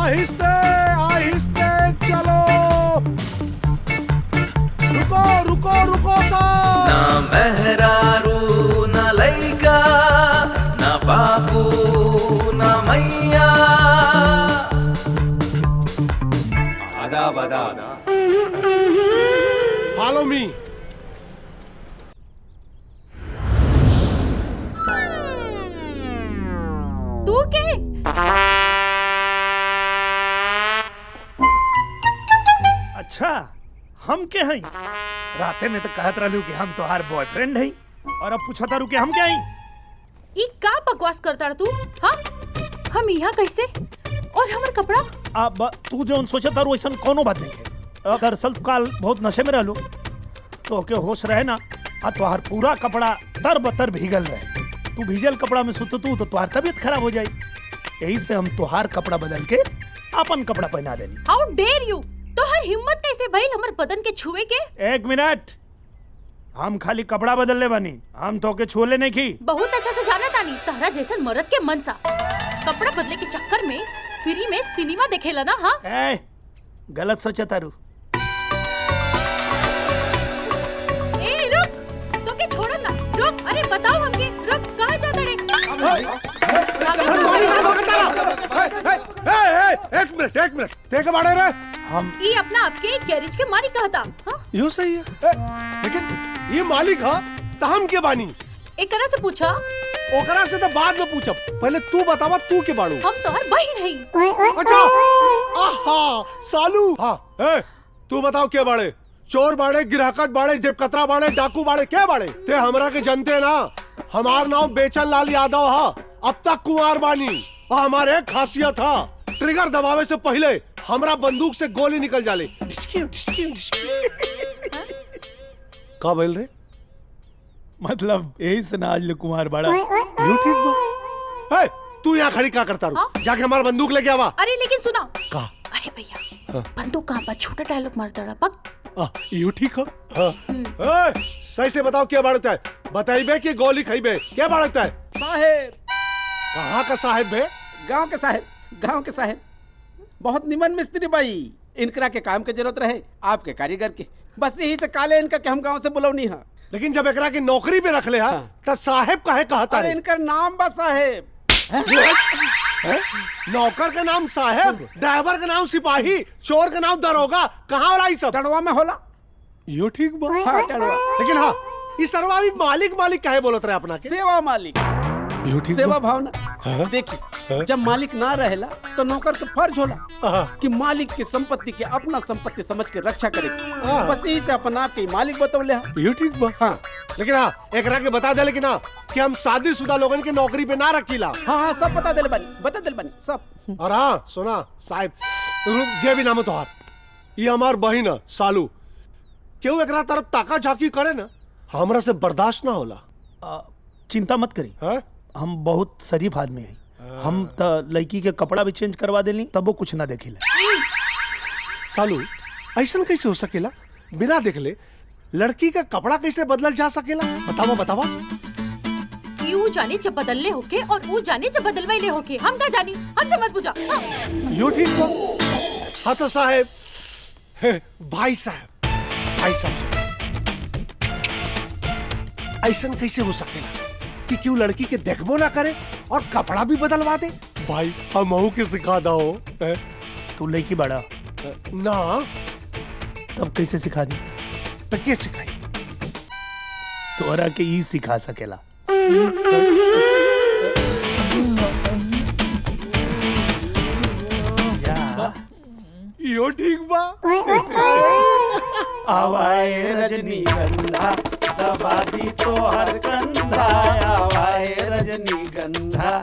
आहिस्ते आहिस्ते चलो। रुको रुको रुको सब। ना मेहरारू ना लइका ना बापू ना मैया। आदाब आदाब। Follow me. तू के अच्छा हम के हई? राते में तो कहत रहलू कि हम तोहार बॉयफ्रेंड हई और अब पूछत तारू कि हम क्या हई? ई का बकवास करता तू? हाँ, हम यहाँ कैसे? और हमर कपड़ा? अब तू जो सोचत तारू वैसन कोनो बात नहीं है। दरअसल काल बहुत नशे में रहलू तो के होश रहे ना, आ तोहार पूरा कपड़ा तर बतर भीगल रहे। तू भीजल कपड़ा में सुततू तो तोहार तबीयत खराब हो जाए। यही से हम तोहार कपड़ा बदल के अपन कपड़ा पहना देनी। हाउ डेयर यू! तोहर हिम्मत कैसे भइल हमर बदन के छुए के? एक मिनट, हम खाली कपड़ा बदलने बानी, हम तो के छूले नहीं की। बहुत अच्छा से जाना तानी तहरा जैसन मर्द के मन सा। कपड़ा बदले के चक्कर में फ्री में सिनेमा देखेला ना? हाँ, ए, गलत सोचा तारू। ए रुक, तो के छोड़ो ना, रुक। अरे बताओ हमके, रुक, कहाँ जा तड़े? एक मिनट देख बाड़े रे। हम ई अपना आपके गैरेज के मालिक कहता। हाँ? यूं सही है। लेकिन ये मालिक हा तो हम के बानी? एकरा से पूछा। ओकरा से तो बाद में पूछब, पहले तू बतावा तू के बाड़ू। हम तोहर बहिन हई। अच्छा, आहा सालू। हाँ, तू बताओ के बाड़े? चोर बाड़े, गिराकट बाड़े, जेब कतरा बाड़े, डाकू बाड़े, के बाड़े? ते हमरा के जनते ना, हमार नाम बेचन लाल यादव हा। अब तक कुंवार बानी और हमारे एक खासियत हा, ट्रिगर दबावे से पहले हमरा बंदूक से गोली निकल जाले। का बोल रे? मतलब यही से ना आज कुमार बाड़ा। यू ठीक बा। तू यहाँ खड़ी क्या करता रू? हाँ? जाके हमारा बंदूक लेके आवा। अरे लेकिन सुना। का? अरे भैया, बंदूक कहाँ पर? छोटा डायलॉग मारता रहा पक। यू ठीक है? हाँ। सही से बताओ क्या बाड़ता है? बताइबे कि गोली खाइबे? क्या बाड़ता है? साहेब। कहाँ का साहेब बे? गांव के साहेब, गांव के साहेब। बहुत निमन मिस्त्री भाई। इनकरा के काम के जरूरत रहे, आपके कारीगर के। बस यही से काले इनका के हम गांव से बुलौनी है। लेकिन जब एकरा की नौकरी पे रख ले हा, तब साहेब काहे कहता अरे है? इनका नाम बस साहेब। नौकर का नाम साहेब, ड्राइवर का नाम सिपाही, चोर का नाम दरोगा, कहाँ वाला ये सब? टड़वा में होला। यू ठीक बा। हाँ, टड़वा। लेकिन हाँ, इस सरवा भी मालिक मालिक काहे बोलत रहे अपना के? सेवा मालिक, यू ठीक सेवा बा। भावना। देखिए, जब मालिक ना रहेला तो नौकर का फर्ज होला कि मालिक की संपत्ति के अपना संपत्ति समझ के रक्षा करे। बस यही से अपन आप के मालिक बतौले। यू ठीक बा। हाँ, लेकिन हाँ, एकरा के बता दे लेकिन हाँ कि हम शादीशुदा लोगन के नौकरी पे ना रखीला। हाँ, हाँ, सब बता दिल बनी सब। और हाँ सुना साहब, जे भी नाम है तोहार, ये हमार बहिन है सालू। क्यों एकरा तरफ ताका झाकी करे ना, हमरा से बर्दाश्त ना होला। चिंता मत करी, है? हम बहुत शरीफ आदमी हैं। हम तो लड़की के कपड़ा भी चेंज करवा देली तब वो कुछ ना देखेला। सालू ऐसा कैसे हो सकेला? बिना देखले लड़की का कपड़ा कैसे बदलल जा सकेला? बतावा बतावा। यू जाने जब बदलले होके और वो जाने जब बदलवाइले होके, हम का जानी? हमसे मत पूछा। हाँ। यू ठीक बा। हाँ तो साहेब, भाई साहब, भाई साहब सुनो, ऐसा कैसे हो सकेला कि क्यों लड़की के देखबो ना करे और कपड़ा भी बदलवा दे? भाई हम के सिखा दो। तू लड़की बड़ा ना तब कैसे सिखा दी? तो क्या सिखाई? तोरा के ई सिखा सकेला। यो ठीक बा। आवाए रजनीगंधा दबा दी तो हर कंधा, आवाए रजनीगंधा।